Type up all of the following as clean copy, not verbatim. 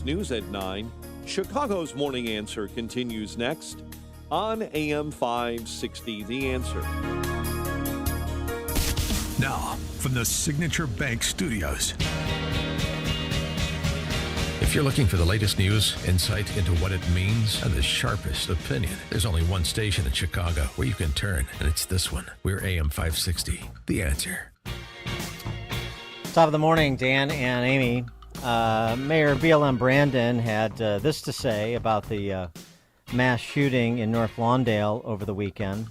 News at 9. Chicago's Morning Answer continues next on AM 560, The Answer. Now, from the Signature Bank Studios. If you're looking for the latest news, insight into what it means, and the sharpest opinion, there's only one station in Chicago where you can turn, and it's this one. We're AM 560, The Answer. Top of the morning, Dan and Amy. Mayor BLM Brandon had this to say about the mass shooting in North Lawndale over the weekend.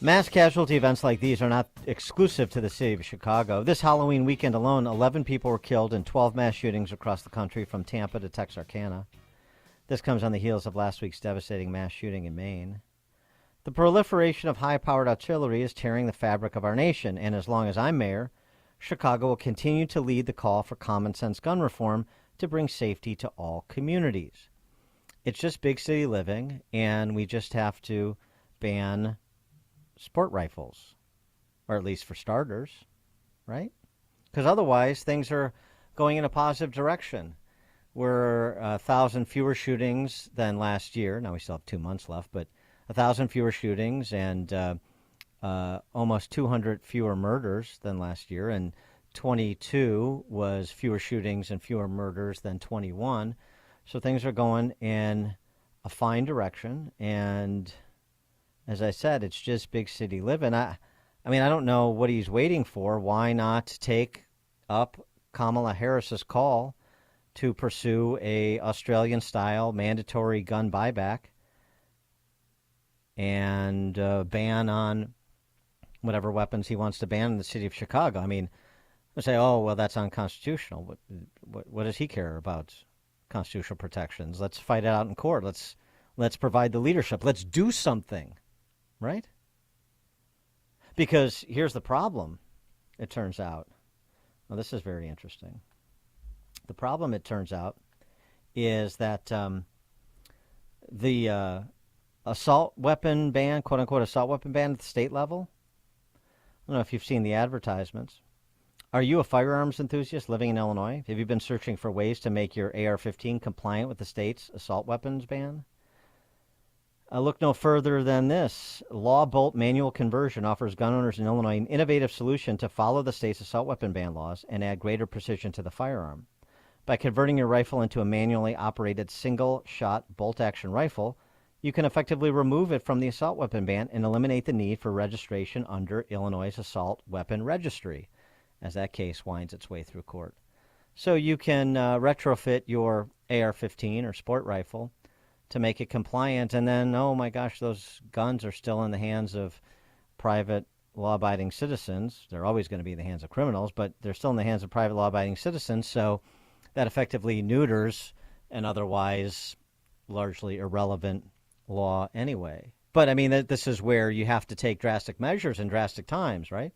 Mass casualty events like these are not exclusive to the city of Chicago. This Halloween weekend alone, 11 people were killed in 12 mass shootings across the country from Tampa to Texarkana. This comes on the heels of last week's devastating mass shooting in Maine. The proliferation of high-powered artillery is tearing the fabric of our nation, and as long as I'm mayor, Chicago will continue to lead the call for common-sense gun reform to bring safety to all communities. It's just big city living, and we just have to ban sport rifles, or at least for starters, right? Because otherwise, things are going in a positive direction. We're 1,000 fewer shootings than last year. Now we still have 2 months left, but 1,000 fewer shootings and almost 200 fewer murders than last year, and 22 was fewer shootings and fewer murders than 21. So things are going in a fine direction, and as I said, it's just big city living. I mean, I don't know what he's waiting for. Why not take up Kamala Harris's call to pursue a Australian-style mandatory gun buyback and ban on whatever weapons he wants to ban in the city of Chicago? I mean, I say, oh, well, that's unconstitutional. What does he care about constitutional protections? Let's fight it out in court. Let's provide the leadership. Let's do something. Right? Because here's the problem, it turns out. Well, this is very interesting. The problem, it turns out, is that the assault weapon ban, quote-unquote assault weapon ban at the state level, I don't know if you've seen the advertisements. Are you a firearms enthusiast living in Illinois? Have you been searching for ways to make your AR-15 compliant with the state's assault weapons ban? Look no further than this. Law Bolt Manual Conversion offers gun owners in Illinois an innovative solution to follow the state's assault weapon ban laws and add greater precision to the firearm. By converting your rifle into a manually operated single-shot bolt-action rifle, you can effectively remove it from the assault weapon ban and eliminate the need for registration under Illinois' assault weapon registry, as that case winds its way through court. So you can retrofit your AR-15 or sport rifle to make it compliant, and then, oh my gosh, those guns are still in the hands of private law-abiding citizens. They're always going to be in the hands of criminals, but they're still in the hands of private law-abiding citizens, so that effectively neuters an otherwise largely irrelevant law anyway. But, I mean, this is where you have to take drastic measures in drastic times, right?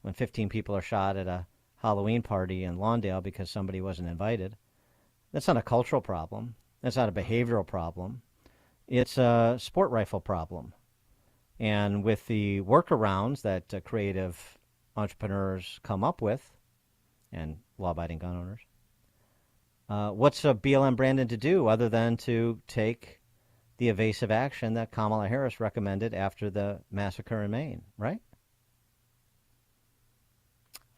When 15 people are shot at a Halloween party in Lawndale because somebody wasn't invited. That's not a cultural problem. That's not a behavioral problem. It's a sport rifle problem. And with the workarounds that creative entrepreneurs come up with, and law-abiding gun owners, what's a BLM Brandon to do other than to take the evasive action that Kamala Harris recommended after the massacre in Maine, right?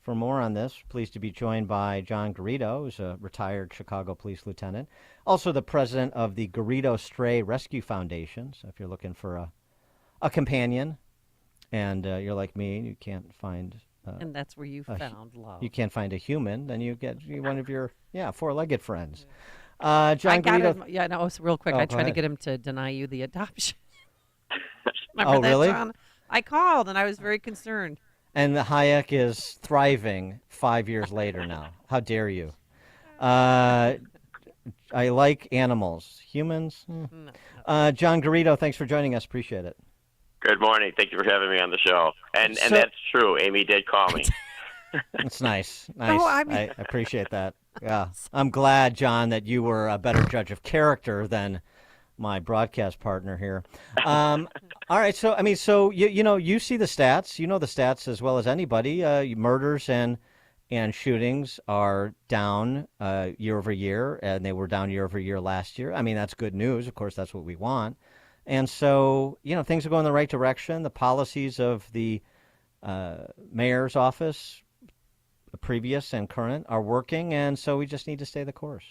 For more on this, pleased to be joined by John Garrido, who's a retired Chicago police lieutenant, also the president of the Garrido Stray Rescue Foundation. So if you're looking for a companion and you're like me, you can't find... and that's where you found love. You can't find a human, then you get one of your, four-legged friends. John Garrido... So real quick, I tried to get him to deny you the adoption. Remember that, really? John? I called, and I was very concerned. And the Hayek is thriving 5 years later now. How dare you? I like animals. Humans? No. John Garrido, thanks for joining us. Appreciate it. Good morning. Thank you for having me on the show. And that's true. Amy did call me. It's nice. Nice. No, I appreciate that. Yeah. I'm glad, John, that you were a better judge of character than my broadcast partner here. All right. So, I mean, you see the stats. You know the stats as well as anybody. Murders and and shootings are down year over year, and they were down year over year last year. I mean, that's good news. Of course, that's what we want. And so, things are going in the right direction. The policies of the mayor's office, the previous and current, are working, and so we just need to stay the course.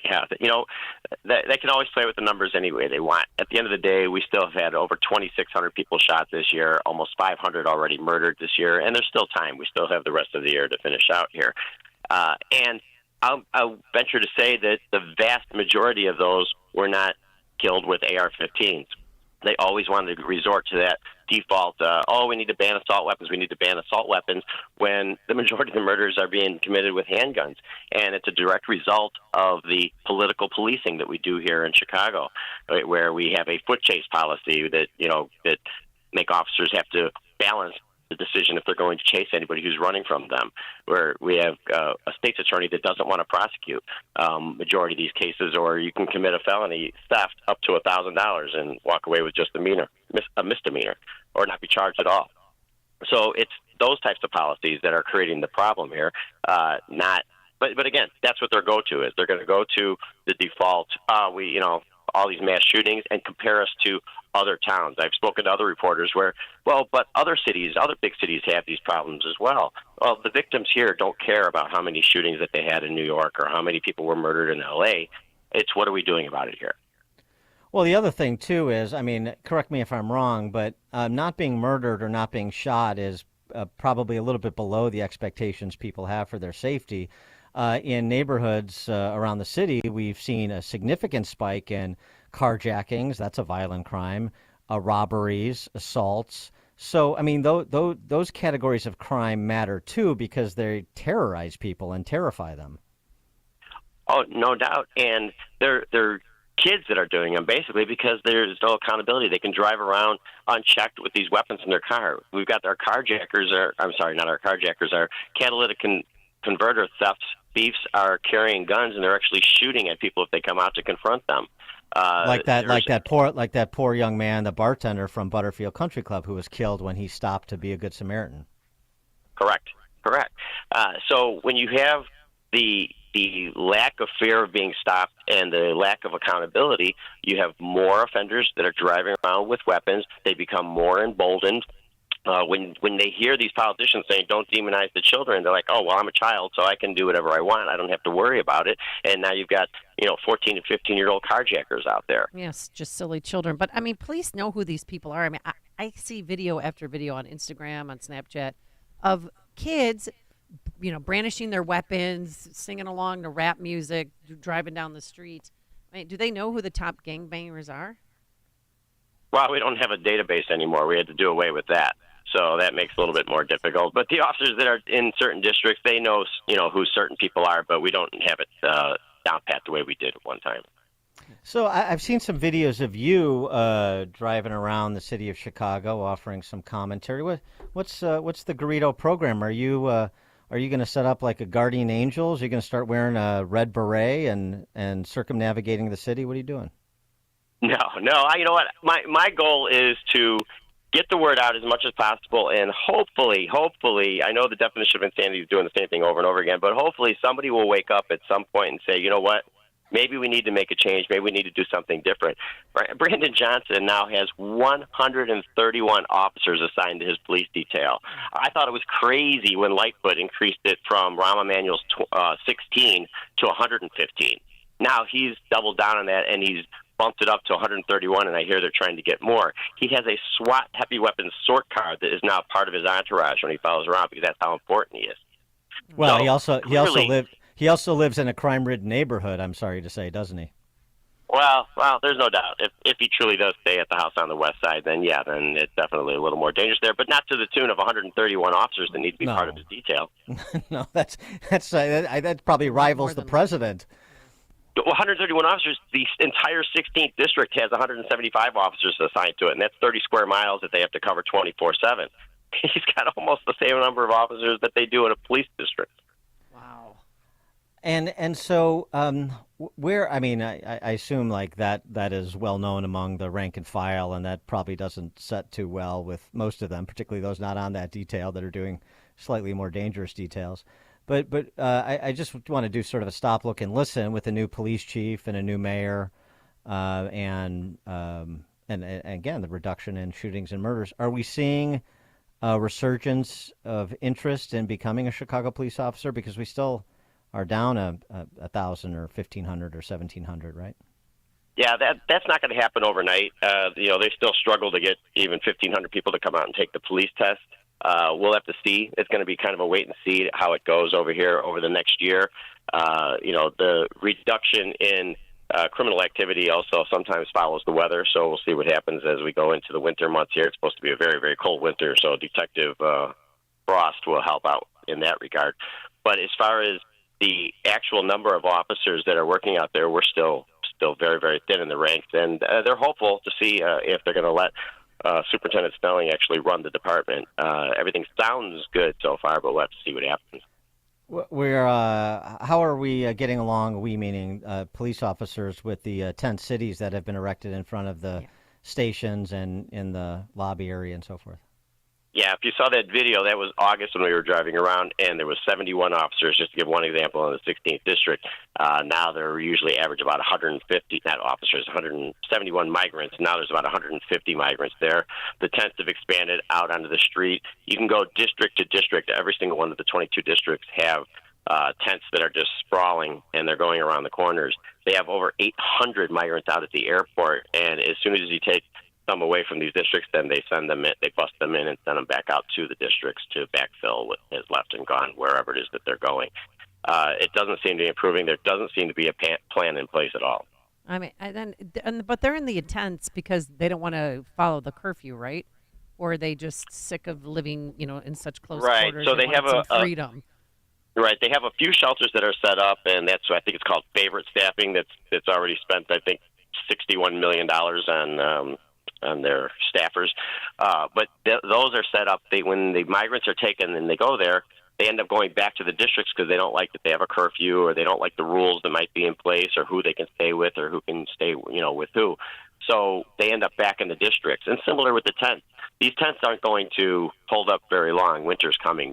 Yeah, they can always play with the numbers any way they want. At the end of the day, we still have had over 2,600 people shot this year, almost 500 already murdered this year, and there's still time. We still have the rest of the year to finish out here. And I'll venture to say that the vast majority of those were not killed with AR-15s. They always wanted to resort to that default, we need to ban assault weapons, when the majority of the murders are being committed with handguns. And it's a direct result of the political policing that we do here in Chicago, right, where we have a foot chase policy that make officers have to balance the decision if they're going to chase anybody who's running from them, where we have a state's attorney that doesn't want to prosecute majority of these cases, or you can commit a felony theft up to $1,000 and walk away with just a misdemeanor or not be charged at all. So it's those types of policies that are creating the problem here, But again, that's what their go-to is. They're going to go to the default, all these mass shootings, and compare us to other towns. I've spoken to other reporters where, but other big cities have these problems as well. Well, the victims here don't care about how many shootings that they had in New York or how many people were murdered in L.A. It's what are we doing about it here? Well, the other thing, too, is, correct me if I'm wrong, but not being murdered or not being shot is probably a little bit below the expectations people have for their safety. In neighborhoods around the city, we've seen a significant spike in carjackings. That's a violent crime. Robberies, assaults. So, those categories of crime matter, too, because they terrorize people and terrify them. Oh, no doubt. And they're kids that are doing them, basically, because there's no accountability. They can drive around unchecked with these weapons in their car. We've got our carjackers, our catalytic converter thieves are carrying guns, and they're actually shooting at people if they come out to confront them. Like that poor young man, the bartender from Butterfield Country Club, who was killed when he stopped to be a good Samaritan. Correct. So when you have the lack of fear of being stopped and the lack of accountability, you have more offenders that are driving around with weapons. They become more emboldened. When they hear these politicians saying, don't demonize the children, they're like, oh, well, I'm a child, so I can do whatever I want. I don't have to worry about it. And now you've got, 14 and 15-year-old carjackers out there. Yes, just silly children. But, police know who these people are. I see video after video on Instagram, on Snapchat, of kids, brandishing their weapons, singing along to rap music, driving down the street. Do they know who the top gangbangers are? Well, we don't have a database anymore. We had to do away with that. So that makes it a little bit more difficult. But the officers that are in certain districts, they know, who certain people are, but we don't have it down pat the way we did at one time. So I've seen some videos of you driving around the city of Chicago, offering some commentary. What's the Garrido program? Are you going to set up like a guardian angels? Are you going to start wearing a red beret and circumnavigating the city? What are you doing? No. You know what? My goal is to get the word out as much as possible, and hopefully, I know the definition of insanity is doing the same thing over and over again, but hopefully somebody will wake up at some point and say, you know what? Maybe we need to make a change. Maybe we need to do something different. Brandon Johnson now has 131 officers assigned to his police detail. I thought it was crazy when Lightfoot increased it from Rahm Emanuel's 16 to 115. Now he's doubled down on that, and he's bumped it up to 131, and I hear they're trying to get more. He has a SWAT heavy weapons sort card that is now part of his entourage when he follows around, because that's how important he is. Well, so, he also lives in a crime-ridden neighborhood, I'm sorry to say, doesn't he? Well, there's no doubt. If he truly does stay at the house on the west side, then it's definitely a little more dangerous there, but not to the tune of 131 officers that need to be part of his detail. No, that probably rivals the president. 131 officers, the entire 16th district has 175 officers assigned to it, and that's 30 square miles that they have to cover 24/7. He's got almost the same number of officers that they do in a police district. Wow. And so I assume like that is well known among the rank and file, and that probably doesn't set too well with most of them, particularly those not on that detail that are doing slightly more dangerous details. But I just want to do sort of a stop, look, and listen with a new police chief and a new mayor, and again, the reduction in shootings and murders. Are we seeing a resurgence of interest in becoming a Chicago police officer? Because we still are down a 1,000 or 1,500 or 1,700, right? Yeah, that's not going to happen overnight. They still struggle to get even 1,500 people to come out and take the police test. We'll have to see. It's going to be kind of a wait and see how it goes over here over the next year. The reduction in criminal activity also sometimes follows the weather, so we'll see what happens as we go into the winter months here. It's supposed to be a very, very cold winter, so Detective Frost will help out in that regard. But as far as the actual number of officers that are working out there, we're still very, very thin in the ranks, and they're hopeful to see if they're going to let Superintendent Snelling actually run the department. Everything sounds good so far, but we'll have to see what happens. How are we getting along, we meaning police officers, with the tent cities that have been erected in front of the stations and in the lobby area and so forth? Yeah, if you saw that video, that was August when we were driving around, and there was 71 officers, just to give one example, in the 16th District. Now they're usually average about 150, not officers, 171 migrants. Now there's about 150 migrants there. The tents have expanded out onto the street. You can go district to district. Every single one of the 22 districts have tents that are just sprawling, and they're going around the corners. They have over 800 migrants out at the airport, and as soon as you take some away from these districts, then they send them in, they bust them in and send them back out to the districts to backfill what is left and gone wherever it is that they're going. It doesn't seem to be improving. There doesn't seem to be a plan in place at all. I mean, but they're in the tents because they don't want to follow the curfew, right? Or are they just sick of living, in such close quarters? Right. So they have some freedom. Right. They have a few shelters that are set up, and that's I think it's called favorite staffing. That's already spent, I think, $61 million on their staffers. But those are set up. When the migrants are taken and they go there, they end up going back to the districts because they don't like that they have a curfew, or they don't like the rules that might be in place, or who they can stay with, or who can stay, with who. So they end up back in the districts. And similar with the tents. These tents aren't going to hold up very long. Winter's coming.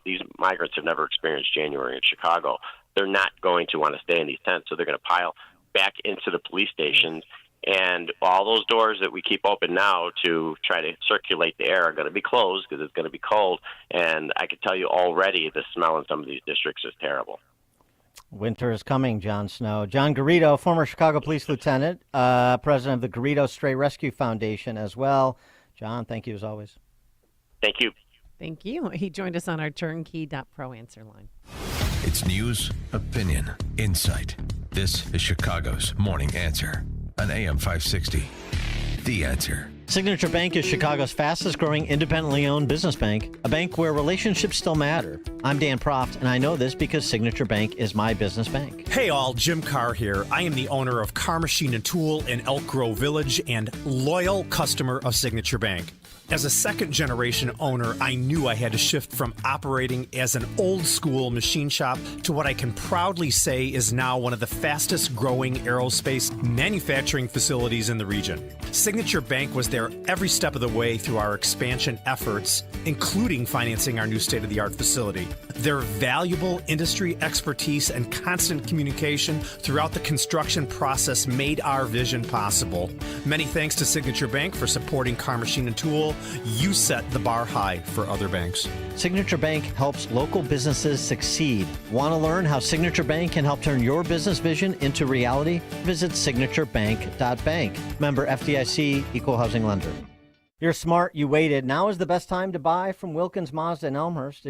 These migrants have never experienced January in Chicago. They're not going to want to stay in these tents, so they're going to pile back into the police stations. And all those doors that we keep open now to try to circulate the air are going to be closed because it's going to be cold. And I can tell you already the smell in some of these districts is terrible. Winter is coming, John Snow. John Garrido, former Chicago Police Lieutenant, president of the Garrido Stray Rescue Foundation as well. John, thank you as always. Thank you. Thank you. He joined us on our turnkey.pro answer line. It's news, opinion, insight. This is Chicago's Morning Answer on AM 560. The Answer. Signature Bank is Chicago's fastest growing independently owned business bank, a bank where relationships still matter. I'm Dan Proft, and I know this because Signature Bank is my business bank. Hey all, Jim Carr here. I am the owner of Car Machine and Tool in Elk Grove Village and loyal customer of Signature Bank. As a second-generation owner, I knew I had to shift from operating as an old-school machine shop to what I can proudly say is now one of the fastest-growing aerospace manufacturing facilities in the region. Signature Bank was there every step of the way through our expansion efforts, including financing our new state-of-the-art facility. Their valuable industry expertise and constant communication throughout the construction process made our vision possible. Many thanks to Signature Bank for supporting Car Machine and Tool. You set the bar high for other banks. Signature Bank helps local businesses succeed. Want to learn how Signature Bank can help turn your business vision into reality? Visit signaturebank.bank. Member FDIC, Equal Housing Lender. You're smart, you waited. Now is the best time to buy from Wilkins Mazda in Elmhurst.